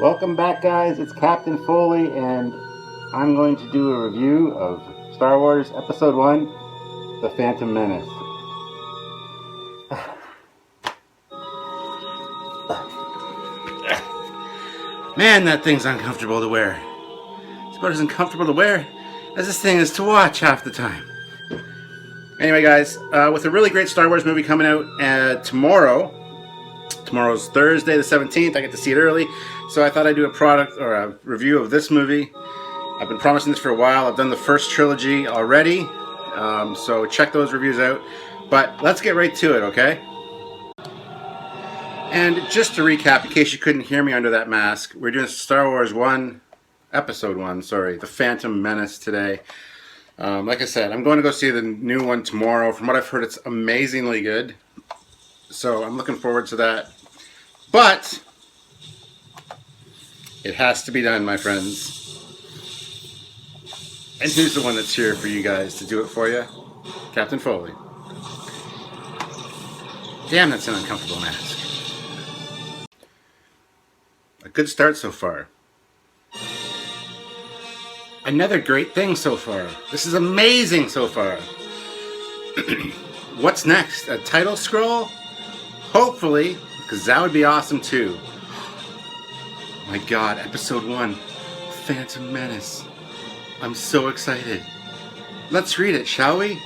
Welcome back, guys. It's Captain Foley, and I'm going to do a review of Star Wars Episode 1, The Phantom Menace. Man, that thing's uncomfortable to wear. It's about as uncomfortable to wear as this thing is to watch half the time. Anyway, guys, with a really great Star Wars movie coming out tomorrow. Tomorrow's Thursday the 17th. I get to see it early, so I thought I'd do a review of this movie. I've been promising this for a while. I've done the first trilogy already, so check those reviews out. But let's get right to it, okay? And just to recap, in case you couldn't hear me under that mask, we're doing Star Wars 1, Episode 1, The Phantom Menace today. Like I said, I'm going to go see the new one tomorrow. From what I've heard, it's amazingly good. So I'm looking forward to that. But it has to be done, my friends. And who's the one that's here for you guys to do it for you? Captain Foley. Damn, that's an uncomfortable mask. A good start so far. Another great thing so far. This is amazing so far. What's next? A title scroll? Hopefully, because that would be awesome too. My God, Episode 1, Phantom Menace. I'm so excited. Let's read it, shall we?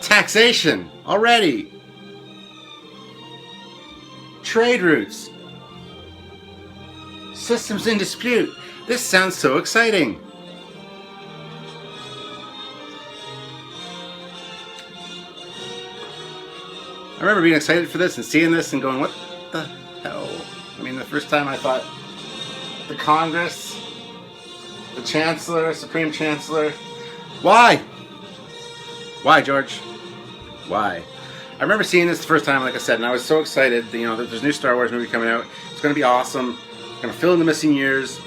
Taxation, already. Trade routes. Systems in dispute. This sounds so exciting. I remember being excited for this and seeing this and going, what the hell? I mean, the first time I thought, the Congress, the Chancellor, Supreme Chancellor, why? Why, George? Why? I remember seeing this the first time, like I said, and I was so excited, you know, that there's a new Star Wars movie coming out. It's going to be awesome. Going to fill in the missing years.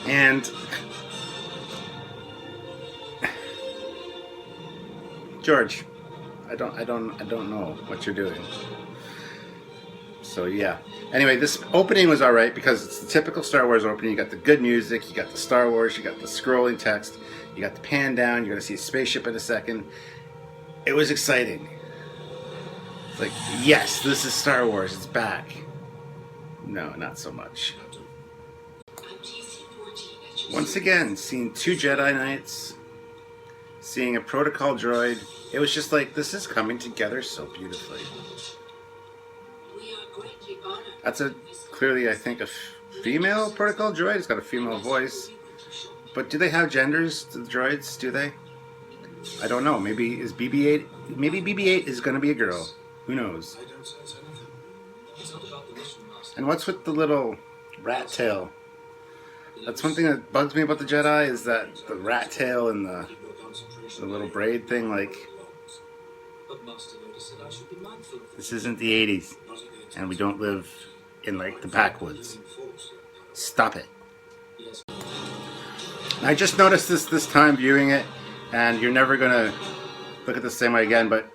And George, I don't know what you're doing. So yeah. Anyway, this opening was alright because it's the typical Star Wars opening. You got the good music, you got the Star Wars, you got the scrolling text, you got the pan down, you're gonna see a spaceship in a second. It was exciting. It's like, yes, this is Star Wars, it's back. No, not so much. Once again, seeing two Jedi Knights, seeing a protocol droid. It was just like, this is coming together so beautifully. That's clearly, I think, a female protocol droid. It's got a female voice. But do they have genders, the droids? Do they? I don't know. Maybe is BB-8... Maybe BB-8 is going to be a girl. Who knows? And what's with the little rat tail? That's one thing that bugs me about the Jedi, is that the rat tail and the little braid thing, like... This isn't the 80s, and we don't live in, like, the backwoods. Stop it. I just noticed this time viewing it, and you're never gonna look at this same way again, but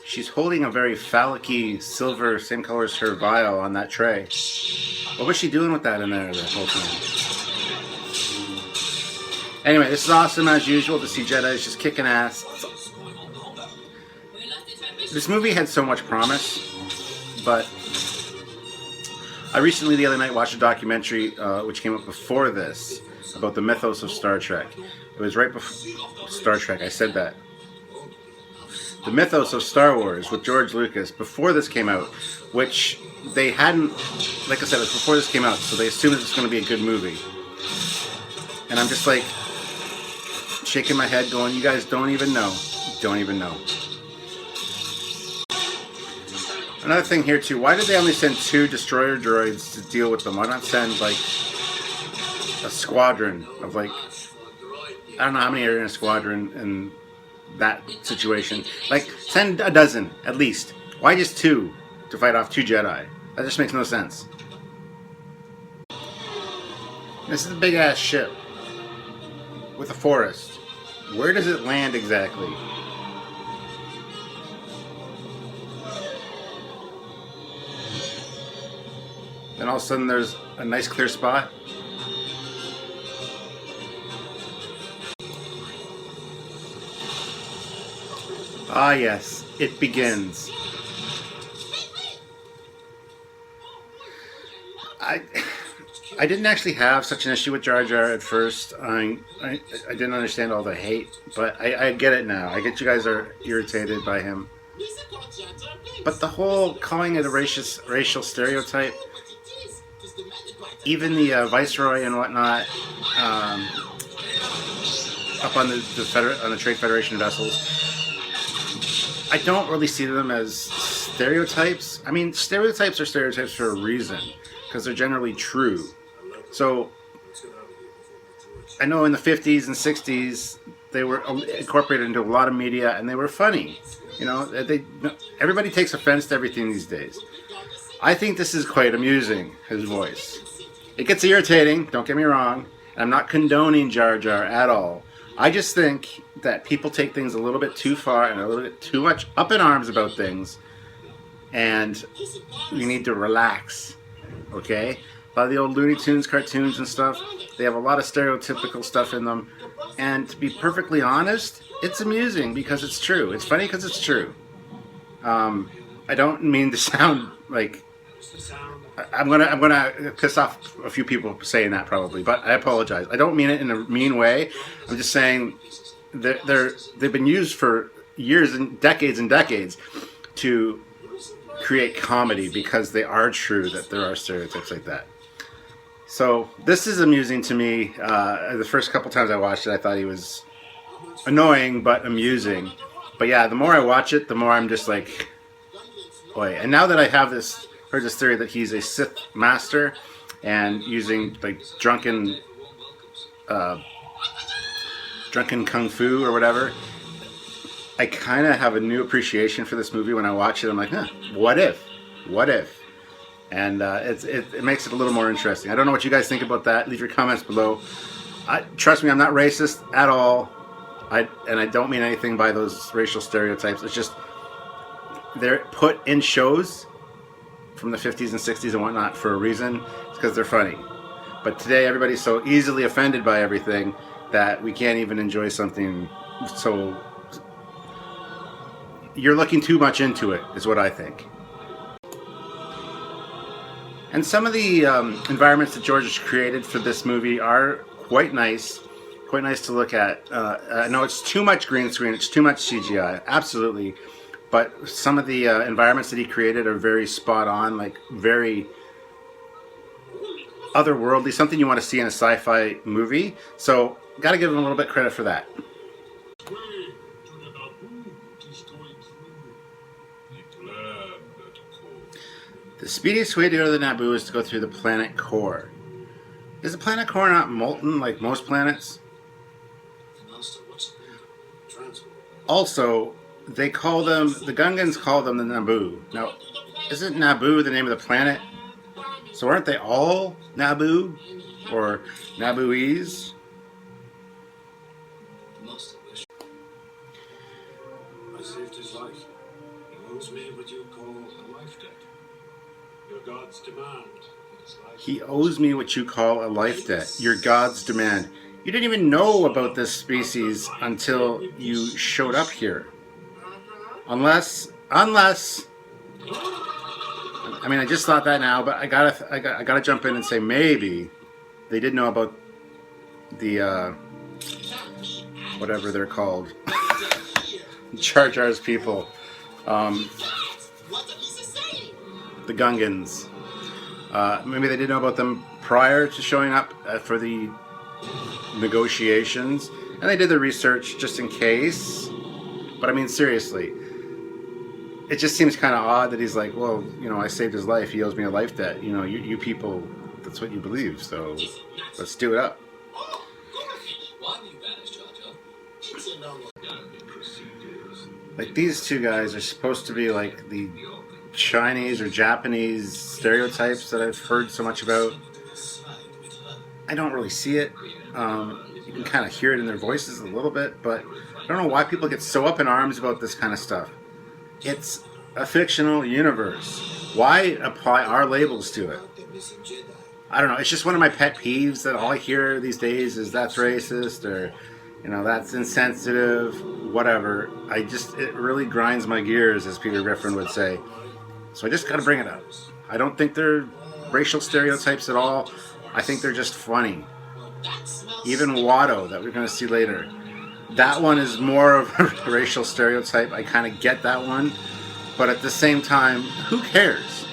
she's holding a very phallic-y silver, same color as her vial on that tray. What was she doing with that in there the whole time? Anyway, this is awesome as usual to see Jedi's just kicking ass. This movie had so much promise, but I recently, the other night, watched a documentary which came up before this about the mythos of Star Trek. It was right before Star Trek, I said that. The mythos of Star Wars with George Lucas before this came out, which they hadn't, like I said, it was before this came out, so they assumed it was going to be a good movie. And I'm just like, shaking my head going, you guys don't even know. Don't even know. Another thing here too, why did they only send 2 destroyer droids to deal with them? Why not send like a squadron of like, I don't know how many are in a squadron in that situation. Like, send a dozen at least. Why just 2 to fight off 2 Jedi? That just makes no sense. This is a big ass ship with a forest. Where does it land exactly? then all of a sudden there's a nice clear spot. Ah yes, it begins. I didn't actually have such an issue with Jar Jar at first. I didn't understand all the hate, but I get it now. I get you guys are irritated by him. But the whole calling it a racial stereotype, even the Viceroy and whatnot, up on the Trade Federation vessels, I don't really see them as stereotypes. I mean, stereotypes are stereotypes for a reason, because they're generally true. So, I know in the 50s and 60s, they were incorporated into a lot of media, and they were funny. You know, everybody takes offense to everything these days. I think this is quite amusing, his voice. It gets irritating, don't get me wrong. I'm not condoning Jar Jar at all. I just think that people take things a little bit too far and a little bit too much up in arms about things, and we need to relax, okay? A lot of the old Looney Tunes cartoons and stuff, they have a lot of stereotypical stuff in them, and to be perfectly honest, it's amusing because it's true. It's funny because it's true. I don't mean to sound like I'm gonna piss off a few people saying that probably, but I apologize. I don't mean it in a mean way. I'm just saying they've been used for years and decades to create comedy because they are true that there are stereotypes like that. So this is amusing to me. The first couple times I watched it, I thought he was annoying but amusing. But yeah, the more I watch it, the more I'm just like, boy. And now that I have heard this theory that he's a Sith master and using like drunken kung fu or whatever, I kind of have a new appreciation for this movie. When I watch it, I'm like, huh, what if? And it makes it a little more interesting. I don't know what you guys think about that. Leave your comments below. Trust me, I'm not racist at all. And I don't mean anything by those racial stereotypes. It's just they're put in shows from the 50s and 60s and whatnot for a reason. It's because they're funny. But today everybody's so easily offended by everything that we can't even enjoy something. So you're looking too much into it, is what I think. And some of the environments that George has created for this movie are quite nice to look at. I know it's too much green screen, it's too much CGI, absolutely. But some of the environments that he created are very spot on, like very otherworldly, something you want to see in a sci-fi movie. So, gotta give him a little bit credit for that. The speediest way to go to the Naboo is to go through the planet core. Is the planet core not molten like most planets? Also, the Gungans call them the Naboo. Now, isn't Naboo the name of the planet? So aren't they all Naboo? Or Nabooese? I saved his life. He owes me what you call a life debt. Your God's demand. He owes me what you call a life debt. Your God's demand. You didn't even know about this species until you showed up here. Unless, I mean, I just thought that now, but I gotta jump in and say maybe they did know about the whatever they're called, Jar Jar's people, the Gungans. Maybe they did know about them prior to showing up for the negotiations, and they did the research just in case. But I mean, seriously, it just seems kind of odd that he's like, well, you know, I saved his life, he owes me a life debt. You know, you people, that's what you believe, so let's do it up. Like, these two guys are supposed to be like the Chinese or Japanese stereotypes that I've heard so much about. I don't really see it. You can kind of hear it in their voices a little bit, but I don't know why people get so up in arms about this kind of stuff. It's a fictional universe. Why apply our labels to it? missing Jedi. I don't know, it's just one of my pet peeves that all I hear these days is that's racist, or, you know, that's insensitive, whatever. It really grinds my gears, as Peter Griffin would say. So I just gotta bring it up. I don't think they're racial stereotypes at all. I think they're just funny. Even Watto, that we're gonna see later, that one is more of a racial stereotype. I kind of get that one, but at the same time, who cares?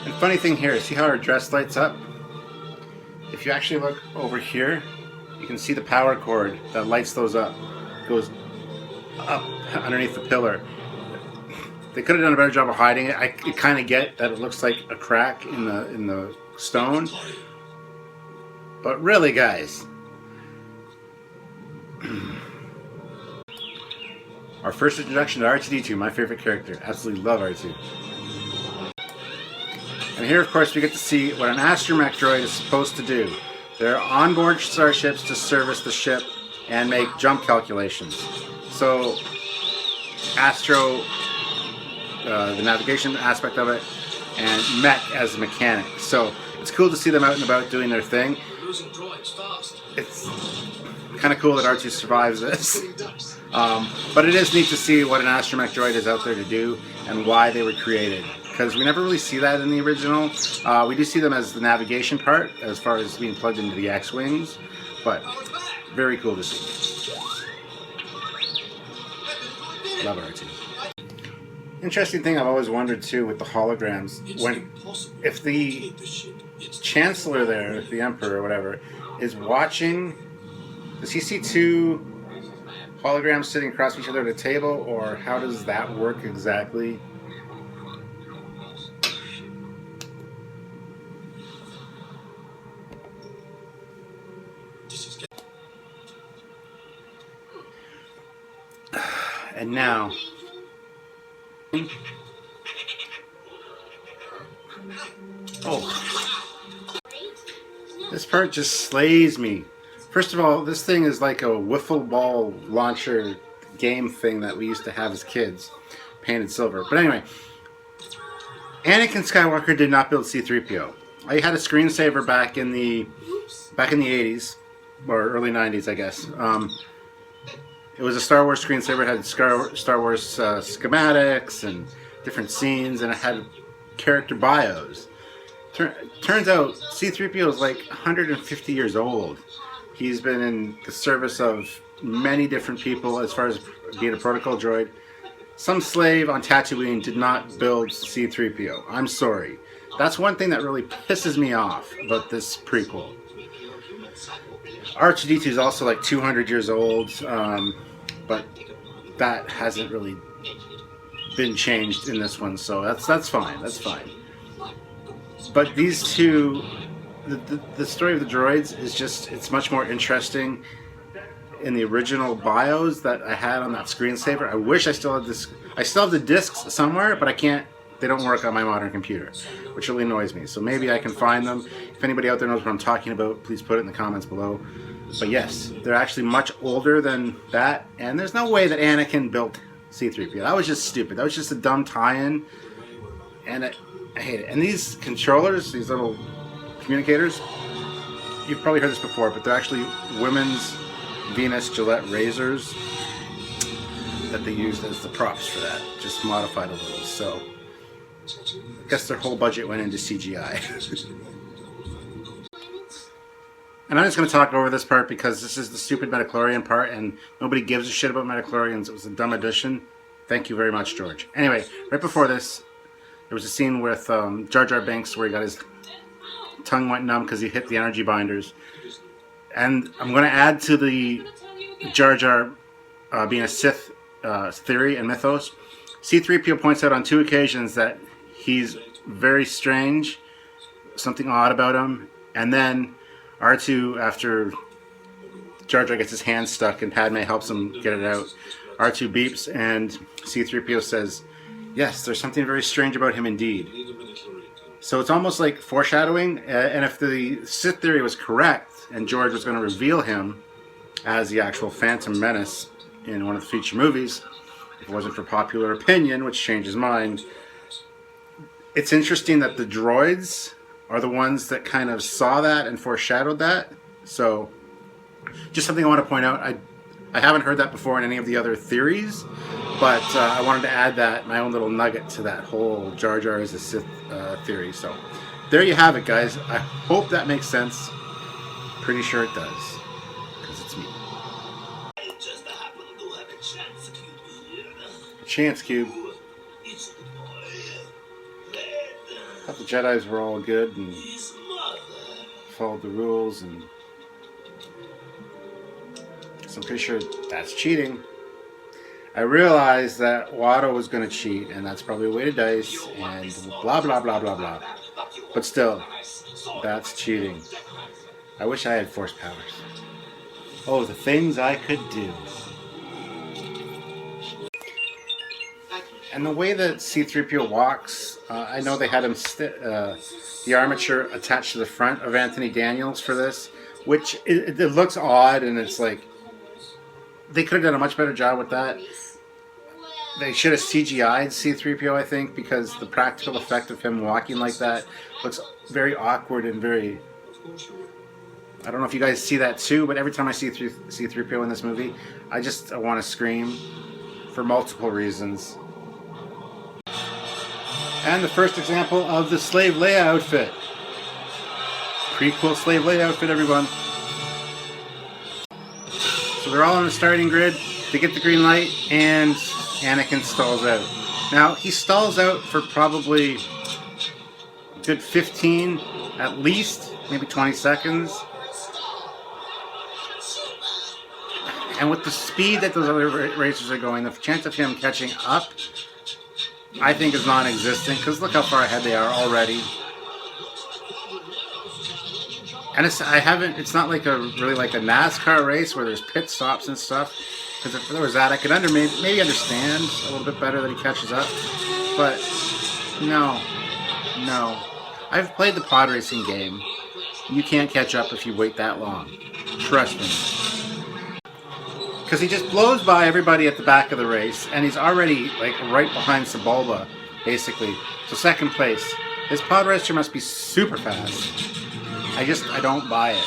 And funny thing here, see how our dress lights up? If you actually look over here, you can see the power cord that lights those up. It goes up underneath the pillar. They could have done a better job of hiding it. I kind of get that it looks like a crack in the stone. But really, guys, our first introduction to R2-D2, my favorite character. Absolutely love R2. And here, of course, we get to see what an astromech droid is supposed to do. They're onboard starships to service the ship and make jump calculations. So, Astro, the navigation aspect of it, and Mech as a mechanic. So, it's cool to see them out and about doing their thing. It's kind of cool that R2 survives this. But it is neat to see what an astromech droid is out there to do and why they were created. Because we never really see that in the original. We do see them as the navigation part, as far as being plugged into the X-Wings. But very cool to see. Love R2. Interesting thing I've always wondered too with the holograms, if the Chancellor there, the Emperor or whatever, is watching, does he see two holograms sitting across each other at a table, or how does that work exactly? And now, this part just slays me. First of all, this thing is like a wiffle ball launcher game thing that we used to have as kids, painted silver. But anyway, Anakin Skywalker did not build C-3PO. I had a screensaver back in the 80s or early 90s, I guess. It was a Star Wars screensaver. It had Star Wars schematics and different scenes, and it had character bios. Turns out C-3PO is like 150 years old. He's been in the service of many different people as far as being a protocol droid. Some slave on Tatooine did not build C-3PO. I'm sorry. That's one thing that really pisses me off about this prequel. R2-D2 is also like 200 years old, but that hasn't really been changed in this one, so that's fine. That's fine. But these two, the story of the droids is just, it's much more interesting in the original bios that I had on that screensaver. I wish I still had this. I still have the discs somewhere, but I can't. They don't work on my modern computer, which really annoys me. So maybe I can find them. If anybody out there knows what I'm talking about, please put it in the comments below. But yes, they're actually much older than that, and there's no way that Anakin built C-3PO. That was just stupid. That was just a dumb tie-in, and I hate it. And these controllers, these little communicators, you've probably heard this before, but they're actually women's Venus Gillette razors that they used as the props for that, just modified a little. So I guess their whole budget went into CGI. And I'm just going to talk over this part because this is the stupid Metachlorian part and nobody gives a shit about Metachlorians. It was a dumb addition. Thank you very much, George. Anyway, right before this, there was a scene with Jar Binks where he got his tongue went numb because he hit the energy binders. And I'm going to add to the Jar Jar being a Sith theory and mythos. C-3PO points out on 2 occasions that he's very strange, something odd about him, and then R2, after Jar Jar gets his hand stuck and Padme helps him get it out, R2 beeps and C-3PO says, yes, there's something very strange about him indeed. So it's almost like foreshadowing, and if the Sith theory was correct and George was going to reveal him as the actual Phantom Menace in one of the feature movies, if it wasn't for popular opinion, which changed his mind. It's interesting that the droids are the ones that kind of saw that and foreshadowed that. So, just something I want to point out. I haven't heard that before in any of the other theories, but I wanted to add that, my own little nugget to that whole Jar Jar is a Sith theory. So, there you have it, guys. I hope that makes sense. Pretty sure it does, because it's me. A chance cube. I thought the Jedis were all good and followed the rules, and so I'm pretty sure that's cheating. I realized that Watto was going to cheat, and that's probably a way to dice, and blah blah blah blah blah. But still, that's cheating. I wish I had force powers. Oh, the things I could do. And the way that C-3PO walks, I know they had him the armature attached to the front of Anthony Daniels for this, which it looks odd, and it's like they could have done a much better job with that. They should have CGI'd C-3PO, I think, because the practical effect of him walking like that looks very awkward and very... I don't know if you guys see that too, but every time I see C-3PO in this movie, I want to scream for multiple reasons. And the first example of the Slave Leia outfit. Prequel Slave Leia outfit, everyone. So they're all on the starting grid. They get the green light, and Anakin stalls out. Now, he stalls out for probably a good 15, at least, maybe 20 seconds. And with the speed that those other racers are going, the chance of him catching up, I think, is non-existent, because look how far ahead they are already. And it's not like really like a NASCAR race where there's pit stops and stuff, because if there was that, I could maybe understand a little bit better that he catches up. But no. I've played the Podracing game. You can't catch up if you wait that long. Trust me. Because he just blows by everybody at the back of the race, and he's already like right behind Sebulba, basically. So second place. His pod racer must be super fast. I don't buy it.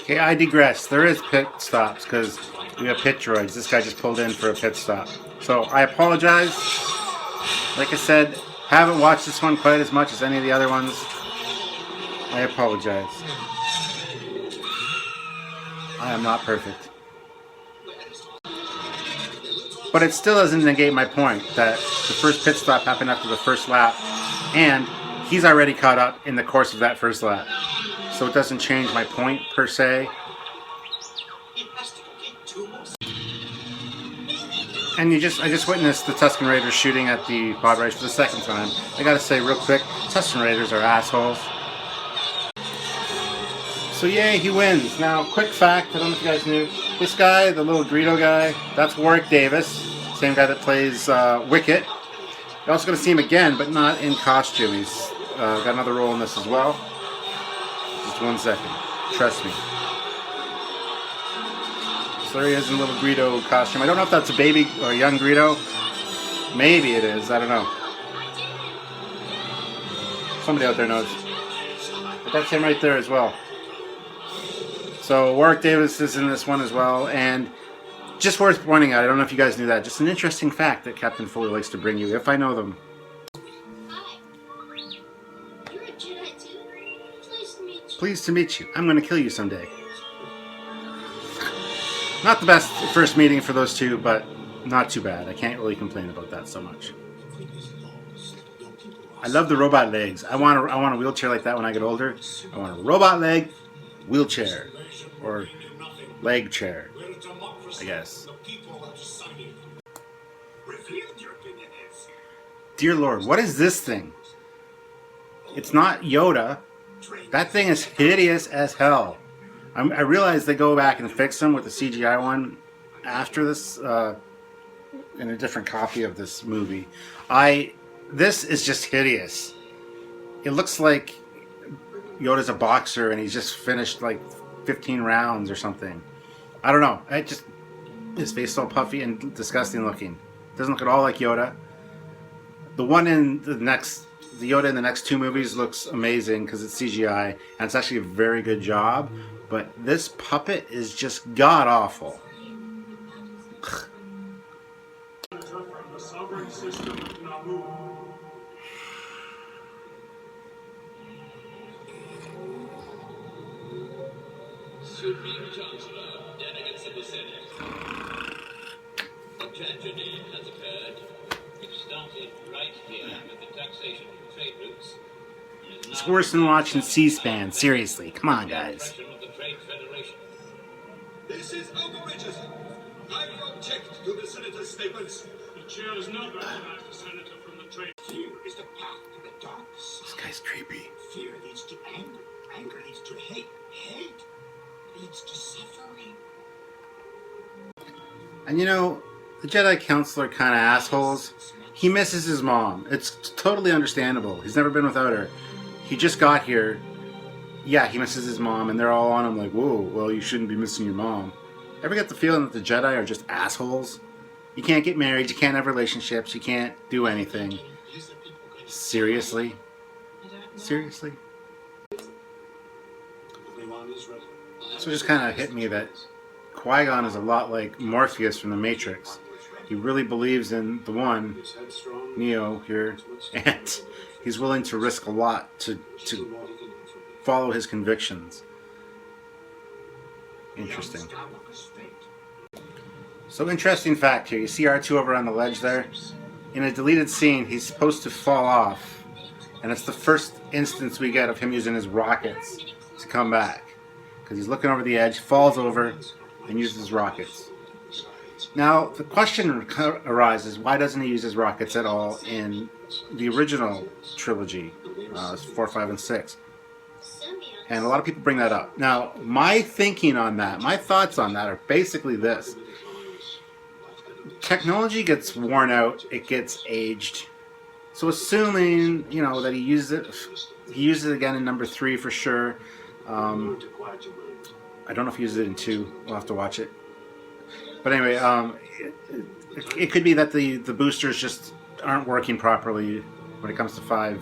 Okay, I digress. There is pit stops because we have pit droids. This guy just pulled in for a pit stop. So I apologize. Like I said, haven't watched this one quite as much as any of the other ones. I apologize. I am not perfect. But it still doesn't negate my point that the first pit stop happened after the first lap, and he's already caught up in the course of that first lap. So it doesn't change my point per se. And I just witnessed the Tusken Raiders shooting at the pod race for the second time. I gotta say real quick, Tusken Raiders are assholes. So yay, he wins. Now, quick fact, I don't know if you guys knew, this guy, the little Greedo guy, that's Warwick Davis, same guy that plays Wicket. You're also going to see him again, but not in costume. He's got another role in this as well. Just 1 second. Trust me. So there he is in a little Greedo costume. I don't know if that's a baby or a young Greedo. Maybe it is. I don't know. Somebody out there knows. But that's him right there as well. So Warwick Davis is in this one as well, and just worth pointing out, I don't know if you guys knew that, just an interesting fact that Captain Foley likes to bring you, if I know them. Hi. You're a Jedi too? Pleased to meet you. Pleased to meet you. I'm going to kill you someday. Not the best first meeting for those two, but not too bad. I can't really complain about that so much. I love the robot legs. I want a wheelchair like that when I get older. I want a robot leg wheelchair. Or leg chair, I guess. Dear Lord, what is this thing? It's not Yoda. That thing is hideous as hell. I realize they go back and fix them with the CGI one after this, in a different copy of this movie. This is just hideous. It looks like Yoda's a boxer and he's just finished like 15 rounds or something. I don't know. It just His face is all puffy and disgusting looking. Doesn't look at all like Yoda. The Yoda in the next two movies looks amazing because it's CGI, and it's actually a very good job. But this puppet is just god awful. The sovereign system of Naboo. Supreme Chancellor, Delegates of the Senate. A tragedy has occurred. It started right here with the taxation of trade routes. It's worse than watching C-SPAN. Seriously, come on, guys. Of the Trade Federation. This is outrageous. I object to the senator's statements. The chair is not recognized the senator from the trade. Fear is the path to the dark side. This guy's creepy. Fear leads to anger. Anger leads to hate. Hate leads to suffering. And you know, the Jedi Council are kind of assholes. He misses his mom. It's totally understandable. He's never been without her. He just got here. Yeah, he misses his mom, and they're all on him like, whoa, well, you shouldn't be missing your mom. Ever get the feeling that the Jedi are just assholes? You can't get married, you can't have relationships, you can't do anything. Seriously? Seriously? So it just kind of hit me that Qui-Gon is a lot like Morpheus from The Matrix. He really believes in the one, Neo here, and he's willing to risk a lot to follow his convictions. Interesting. So interesting fact here. You see R2 over on the ledge there? In a deleted scene, he's supposed to fall off. And it's the first instance we get of him using his rockets to come back. Because he's looking over the edge, falls over, and uses his rockets. Now, the question arises, why doesn't he use his rockets at all in the original trilogy, 4, 5, and 6? And a lot of people bring that up. Now, my thinking on that, my thoughts on that are basically this. Technology gets worn out, it gets aged. So assuming, you know, that he used it again in number 3 for sure. I don't know if he used it in 2. We'll have to watch it. But anyway, it could be that the boosters just aren't working properly when it comes to 4,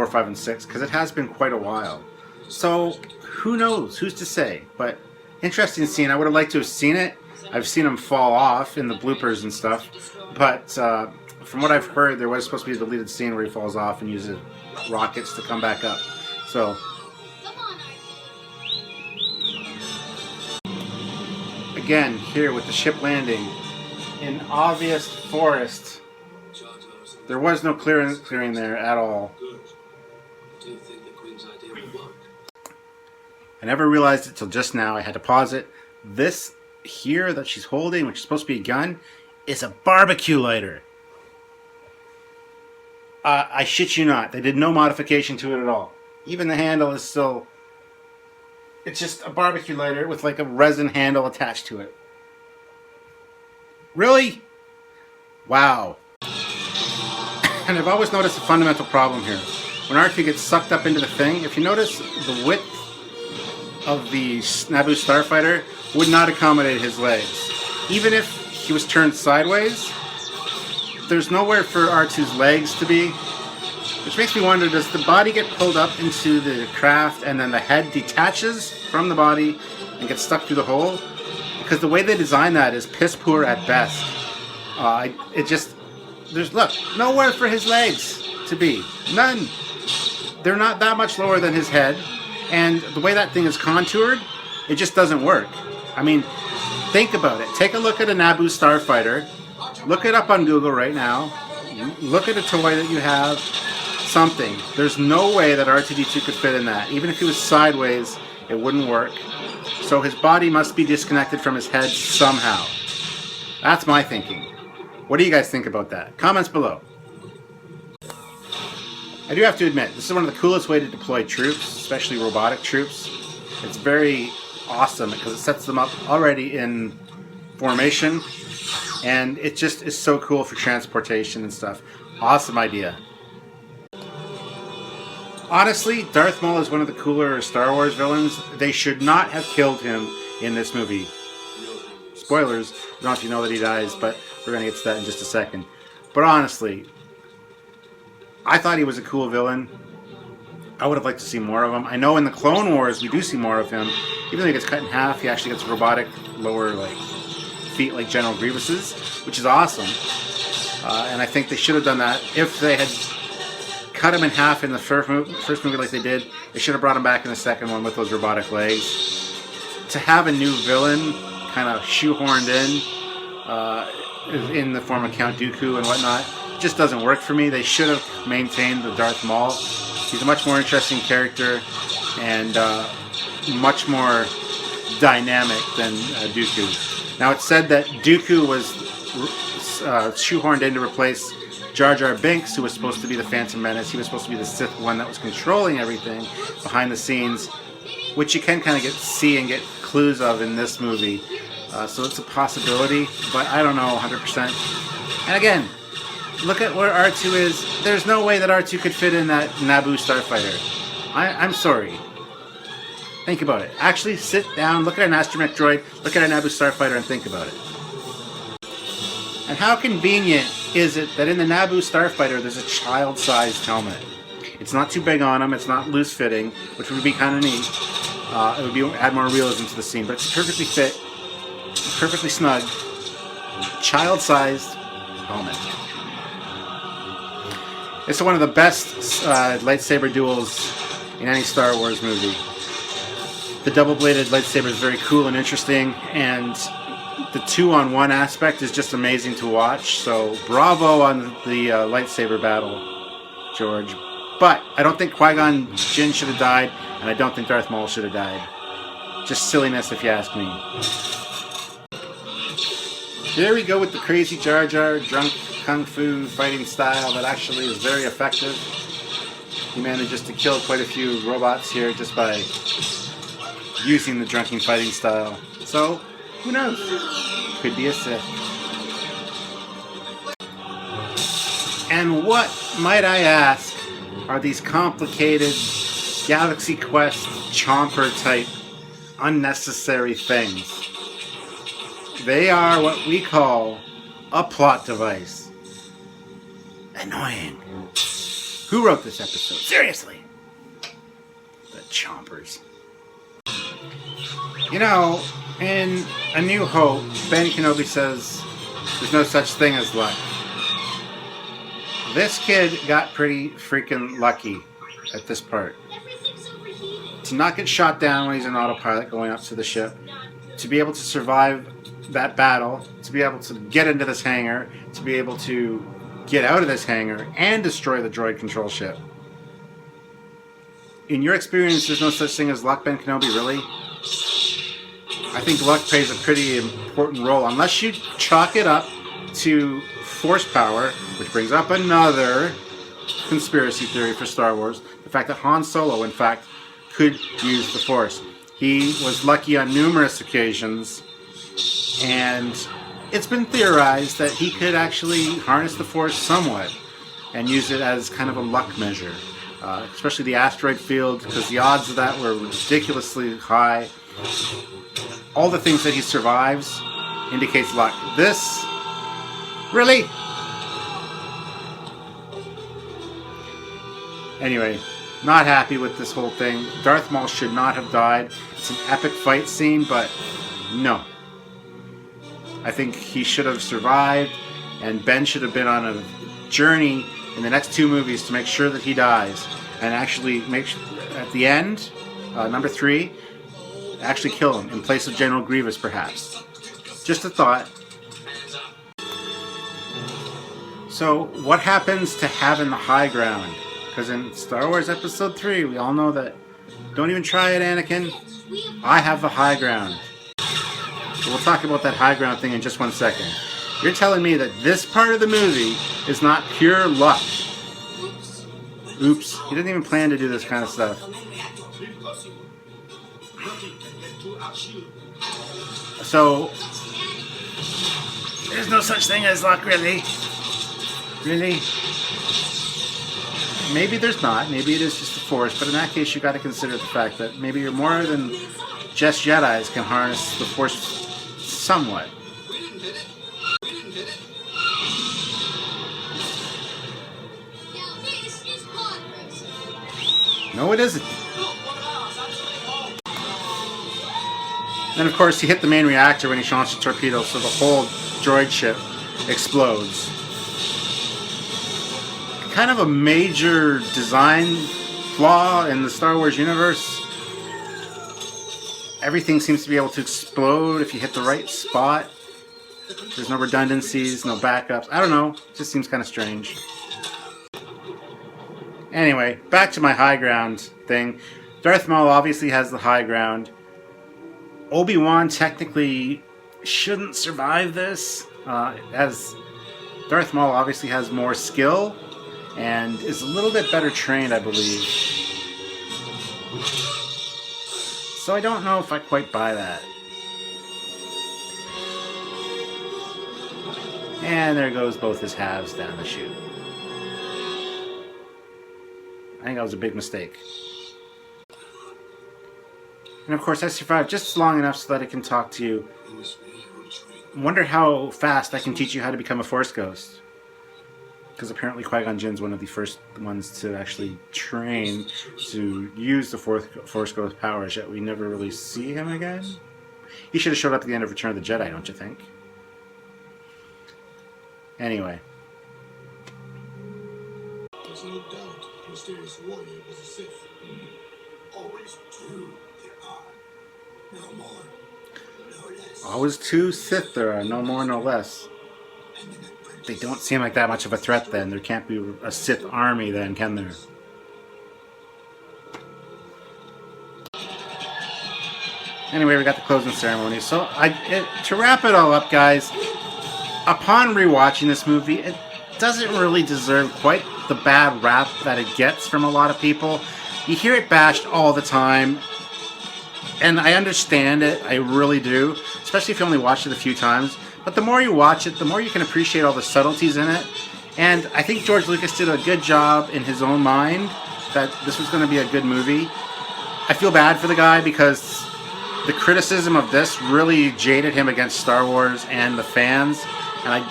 5, and 6, because it has been quite a while. So who knows? Who's to say? But interesting scene. I would have liked to have seen it. I've seen him fall off in the bloopers and stuff. But from what I've heard, there was supposed to be a deleted scene where he falls off and uses rockets to come back up. So again, here with the ship landing in obvious forest. There was no clearing there at all. Do you think the Queen's idea will work? I never realized it till just now. I had to pause it. This here that she's holding, which is supposed to be a gun, is a barbecue lighter. I shit you not. They did no modification to it at all. Even the handle is still... It's just a barbecue lighter with like a resin handle attached to it. Really? Wow. And I've always noticed a fundamental problem here. When R2 gets sucked up into the thing, if you notice, the width of the Naboo starfighter would not accommodate his legs. Even if he was turned sideways, there's nowhere for R2's legs to be. Which makes me wonder, does the body get pulled up into the craft and then the head detaches from the body and gets stuck through the hole? Because the way they design that is piss poor at best. There's nowhere for his legs to be. None. They're not that much lower than his head. And the way that thing is contoured, it just doesn't work. I mean, think about it. Take a look at a Naboo starfighter. Look it up on Google right now. Look at a toy that you have. Something. There's no way that R2-D2 could fit in that. Even if he was sideways, it wouldn't work. So his body must be disconnected from his head somehow. That's my thinking. What do you guys think about that? Comments below. I do have to admit, this is one of the coolest ways to deploy troops, especially robotic troops. It's very awesome because it sets them up already in formation, and it just is so cool for transportation and stuff. Awesome idea. Honestly, Darth Maul is one of the cooler Star Wars villains. They should not have killed him in this movie. spoilers. I don't know if you know that he dies, but we're going to get to that in just a second. But honestly, I thought he was a cool villain. I would have liked to see more of him. I know in the Clone Wars we do see more of him. Even though he gets cut in half, he actually gets robotic lower feet like General Grievous's, which is awesome. And I think they should have done that. If they had cut him in half in the first movie like they did, they should have brought him back in the second one with those robotic legs. To have a new villain kind of shoehorned in the form of Count Dooku and whatnot just doesn't work for me. They should have maintained the Darth Maul. He's a much more interesting character and much more dynamic than Dooku. Now, it's said that Dooku was shoehorned in to replace Jar Jar Binks, who was supposed to be the Phantom Menace. He was supposed to be the Sith one that was controlling everything behind the scenes, which you can kind of see and get clues of in this movie. So it's a possibility, but I don't know 100%. And again, look at where R2 is. There's no way that R2 could fit in that Naboo starfighter. I'm sorry. Think about it. Actually, sit down, look at an astromech droid, look at a Naboo starfighter, and think about it. And how convenient is it that in the Naboo starfighter there's a child-sized helmet? It's not too big on him, it's not loose-fitting, which would be kind of neat. It would add more realism to the scene, but it's perfectly fit, perfectly snug, child-sized helmet. It's one of the best lightsaber duels in any Star Wars movie. The double-bladed lightsaber is very cool and interesting, and the two-on-one aspect is just amazing to watch. So bravo on the lightsaber battle, George. But I don't think Qui-Gon Jinn should have died, and I don't think Darth Maul should have died. Just silliness, if you ask me. Here we go with the crazy Jar Jar drunk kung fu fighting style that actually is very effective. He manages to kill quite a few robots here just by using the drunken fighting style. So, who knows? Could be a Sith. And what, might I ask, are these complicated Galaxy Quest chomper type unnecessary things? They are what we call a plot device. Annoying. Who wrote this episode? Seriously. The chompers. You know, in A New Hope, Ben Kenobi says there's no such thing as luck. This kid got pretty freaking lucky at this part. To not get shot down when he's in autopilot going up to the ship, to be able to survive that battle, to be able to get into this hangar, to be able to get out of this hangar and destroy the droid control ship. In your experience, there's no such thing as luck, Ben Kenobi, really? I think luck plays a pretty important role, unless you chalk it up to force power, which brings up another conspiracy theory for Star Wars, the fact that Han Solo, in fact, could use the Force. He was lucky on numerous occasions, and it's been theorized that he could actually harness the Force somewhat and use it as kind of a luck measure, especially the asteroid field, because the odds of that were ridiculously high. All the things that he survives indicates luck. This, really? Anyway, not happy with this whole thing. Darth Maul should not have died. It's an epic fight scene, but no. I think he should have survived, and Ben should have been on a journey in the next two movies to make sure that he dies, and actually make at the end, number 3, actually kill him in place of General Grievous, perhaps. Just a thought. So, what happens to having the high ground? Because in Star Wars Episode 3, we all know that, don't even try it, Anakin, I have the high ground. So we'll talk about that high ground thing in just one second. You're telling me that this part of the movie is not pure luck. Oops. He didn't even plan to do this kind of stuff. So, there's no such thing as luck, really? Really? Maybe there's not. Maybe it is just the Force. But in that case, you got to consider the fact that maybe you're more than just Jedis can harness the Force somewhat. No, it isn't. Then, of course, he hit the main reactor when he launched the torpedo, so the whole droid ship explodes. Kind of a major design flaw in the Star Wars universe. Everything seems to be able to explode if you hit the right spot. There's no redundancies, no backups. I don't know. It just seems kind of strange. Anyway, back to my high ground thing. Darth Maul obviously has the high ground. Obi-Wan technically shouldn't survive this, as Darth Maul obviously has more skill and is a little bit better trained, I believe. So I don't know if I quite buy that. And there goes both his halves down the chute. I think that was a big mistake. And of course I survived just long enough so that I can talk to you. Wonder how fast I can teach you how to become a Force Ghost. Because apparently Qui-Gon Jinn's one of the first ones to actually train to use the Force Ghost powers, yet we never really see him again. He should have showed up at the end of Return of the Jedi, don't you think? Anyway. There's no doubt the mysterious warrior was a Sith. Always true there are. No more, no less. Always two Sith there are, no more, no less. They don't seem like that much of a threat then. There can't be a Sith army then, can there? Anyway, we got the closing ceremony. So, to wrap it all up, guys, upon rewatching this movie, it doesn't really deserve quite the bad rap that it gets from a lot of people. You hear it bashed all the time, and I understand it. I really do, especially if you only watched it a few times. But the more you watch it, the more you can appreciate all the subtleties in it. And I think George Lucas did a good job in his own mind that this was going to be a good movie. I feel bad for the guy because the criticism of this really jaded him against Star Wars and the fans, and I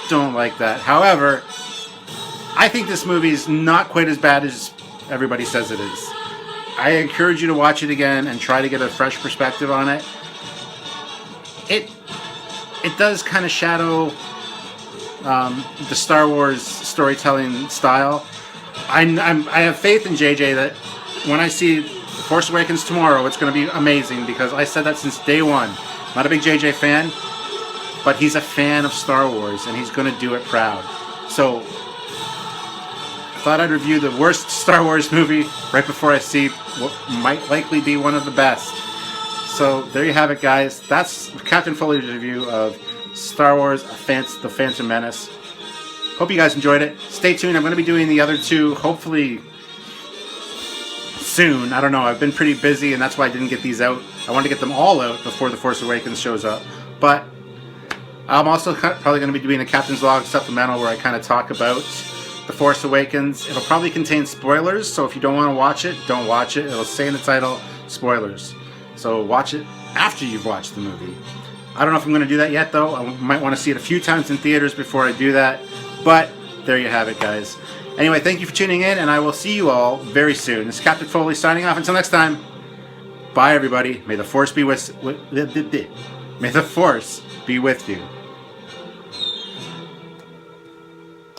don't like that. However, I think this movie is not quite as bad as everybody says it is. I encourage you to watch it again and try to get a fresh perspective on it. It does kind of shadow the Star Wars storytelling style. I have faith in JJ that when I see Force Awakens tomorrow, it's going to be amazing, because I said that since day one. Not a big JJ fan, but he's a fan of Star Wars, and he's going to do it proud. So, I thought I'd review the worst Star Wars movie right before I see what might likely be one of the best. So, there you have it, guys. That's Captain Foley's review of Star Wars The Phantom Menace. Hope you guys enjoyed it. Stay tuned. I'm going to be doing the other two, hopefully soon. I don't know. I've been pretty busy, and that's why I didn't get these out. I wanted to get them all out before The Force Awakens shows up. But I'm also probably going to be doing a Captain's Log supplemental where I kind of talk about The Force Awakens. It'll probably contain spoilers, so if you don't want to watch it, don't watch it. It'll say in the title, spoilers. So watch it after you've watched the movie. I don't know if I'm going to do that yet, though. I might want to see it a few times in theaters before I do that. But there you have it, guys. Anyway, thank you for tuning in, and I will see you all very soon. This is Captain Foley signing off. Until next time, bye, everybody. May the Force be with you.